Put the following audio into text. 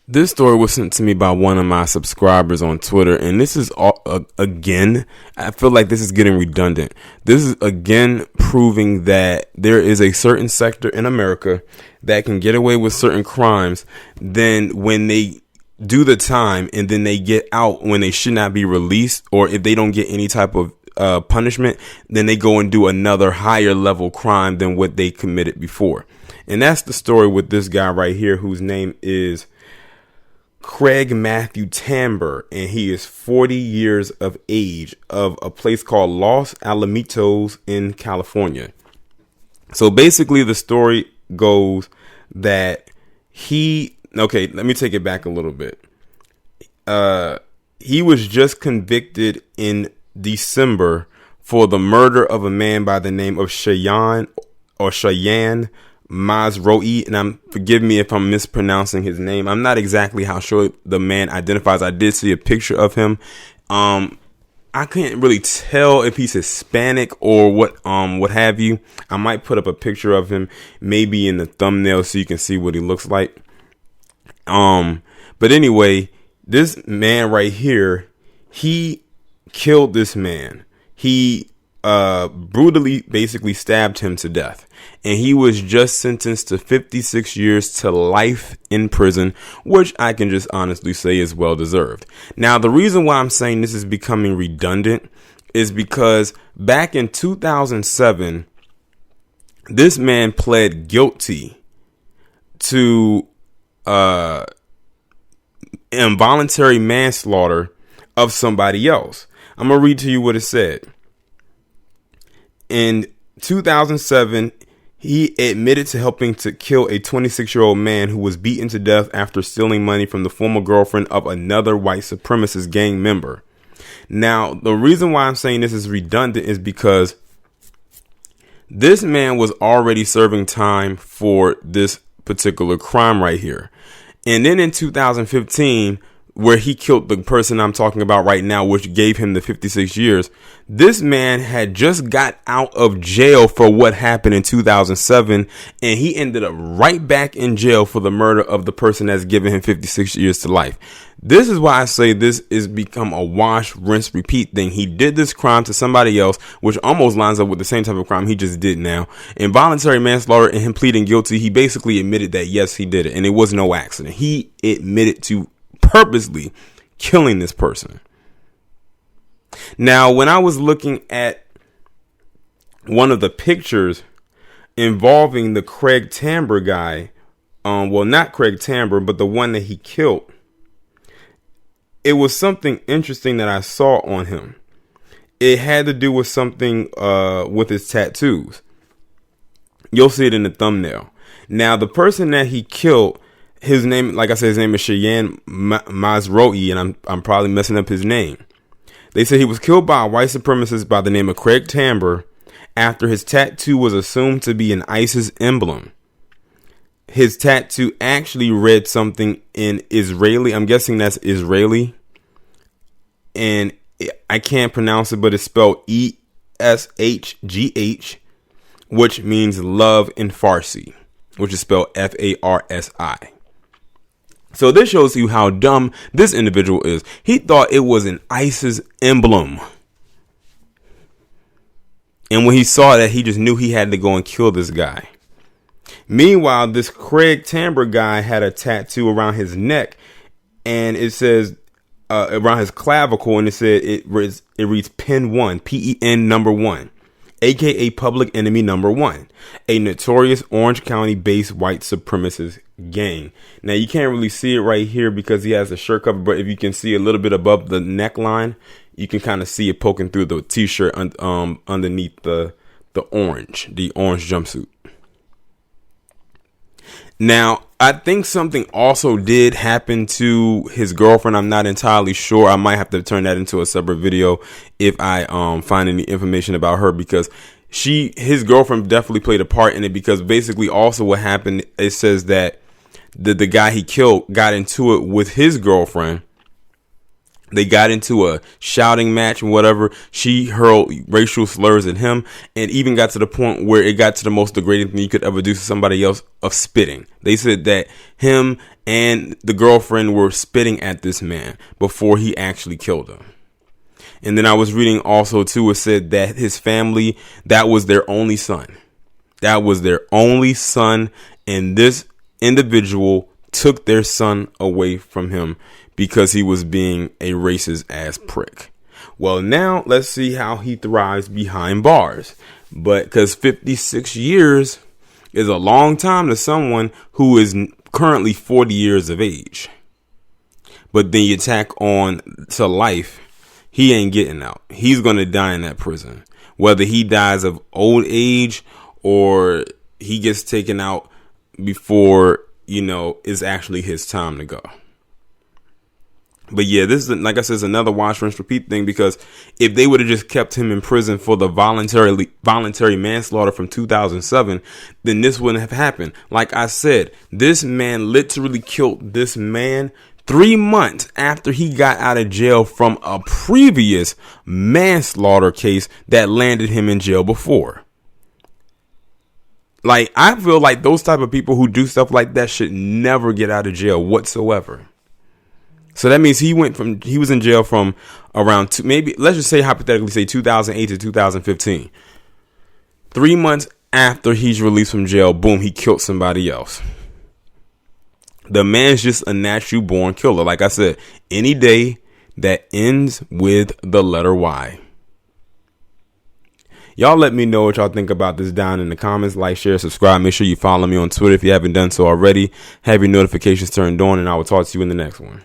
This story was sent to me by one of my subscribers on Twitter, and this is again, I feel like this is getting redundant. This is again proving that there is a certain sector in America that can get away with certain crimes. Then when they do the time and then they get out when they should not be released, or if they don't get any type of punishment, then they go and do another higher level crime than what they committed before. And that's the story with this guy right here, whose name is Craig Matthew Tamber, and he is 40 years of age, of a place called Los Alamitos in California. So basically the story goes that okay, let me take it back a little bit. He was just convicted in December for the murder of a man by the name of Cheyenne Masroi, and forgive me if I'm mispronouncing his name. I'm not exactly how sure the man identifies. I did see a picture of him. I can't really tell if he's Hispanic or what have you. I might put up a picture of him maybe in the thumbnail so you can see what he looks like. But anyway, this man right here, he killed this man. He brutally basically stabbed him to death. And he was just sentenced to 56 years to life in prison, which I can just honestly say is well deserved. Now, the reason why I'm saying this is becoming redundant is because back in 2007, this man pled guilty to involuntary manslaughter of somebody else. I'm going to read to you what it said. In 2007, he admitted to helping to kill a 26-year-old man who was beaten to death after stealing money from the former girlfriend of another white supremacist gang member. Now, the reason why I'm saying this is redundant is because this man was already serving time for this particular crime right here. And then in 2015, where he killed the person I'm talking about right now, which gave him the 56 years, this man had just got out of jail for what happened in 2007, and he ended up right back in jail for the murder of the person that's given him 56 years to life. This is why I say this is become a wash, rinse, repeat thing. He did this crime to somebody else, which almost lines up with the same type of crime he just did now. Involuntary manslaughter, and him pleading guilty, he basically admitted that, yes, he did it, and it was no accident. He admitted to purposely killing this person. Now, when I was looking at one of the pictures involving the Craig Tamber guy, well, not Craig Tamber, but the one that he killed, it was something interesting that I saw on him. It had to do with something with his tattoos. You'll see it in the thumbnail. Now, the person that he killed, his name, like I said, his name is Cheyenne Masroi, and I'm probably messing up his name. They said he was killed by a white supremacist by the name of Craig Tamber after his tattoo was assumed to be an ISIS emblem. His tattoo actually read something in Israeli. I'm guessing that's Israeli. And I can't pronounce it, but it's spelled ESHGH, which means love in Farsi, which is spelled FARSI. So this shows you how dumb this individual is. He thought it was an ISIS emblem. And when he saw that, he just knew he had to go and kill this guy. Meanwhile, this Craig Tamber guy had a tattoo around his neck, and it says around his clavicle, and it said it reads PEN 1, PEN number 1. AKA Public Enemy Number 1, a notorious Orange County-based white supremacist gang. Now, you can't really see it right here because he has a shirt cover, but if you can see a little bit above the neckline, you can kind of see it poking through the t-shirt underneath the orange jumpsuit. Now, I think something also did happen to his girlfriend. I'm not entirely sure. I might have to turn that into a separate video if I find any information about her, because his girlfriend definitely played a part in it, because basically also what happened, it says that the guy he killed got into it with his girlfriend. They got into a shouting match and whatever. She hurled racial slurs at him, and even got to the point where it got to the most degrading thing you could ever do to somebody else, of spitting. They said that him and the girlfriend were spitting at this man before he actually killed him. And then I was reading also too, it said that his family, that was their only son. That was their only son, and this individual took their son away from him because he was being a racist ass prick. Well, now let's see how he thrives behind bars. But because 56 years is a long time to someone who is currently 40 years of age. But then you tack on to life, he ain't getting out. He's going to die in that prison. Whether he dies of old age or he gets taken out before, it's actually his time to go. But yeah, this is, like I said, is another wash, rinse, repeat thing, because if they would have just kept him in prison for the voluntary manslaughter from 2007, then this wouldn't have happened. Like I said, this man literally killed this man 3 months after he got out of jail from a previous manslaughter case that landed him in jail before. Like, I feel like those type of people who do stuff like that should never get out of jail whatsoever. So that means he was in jail from around maybe, let's just say hypothetically, say 2008 to 2015. 3 months after he's released from jail, boom, he killed somebody else. The man's just a natural born killer. Like I said, any day that ends with the letter Y. Y'all let me know what y'all think about this down in the comments. Like, share, subscribe. Make sure you follow me on Twitter if you haven't done so already. Have your notifications turned on, and I will talk to you in the next one.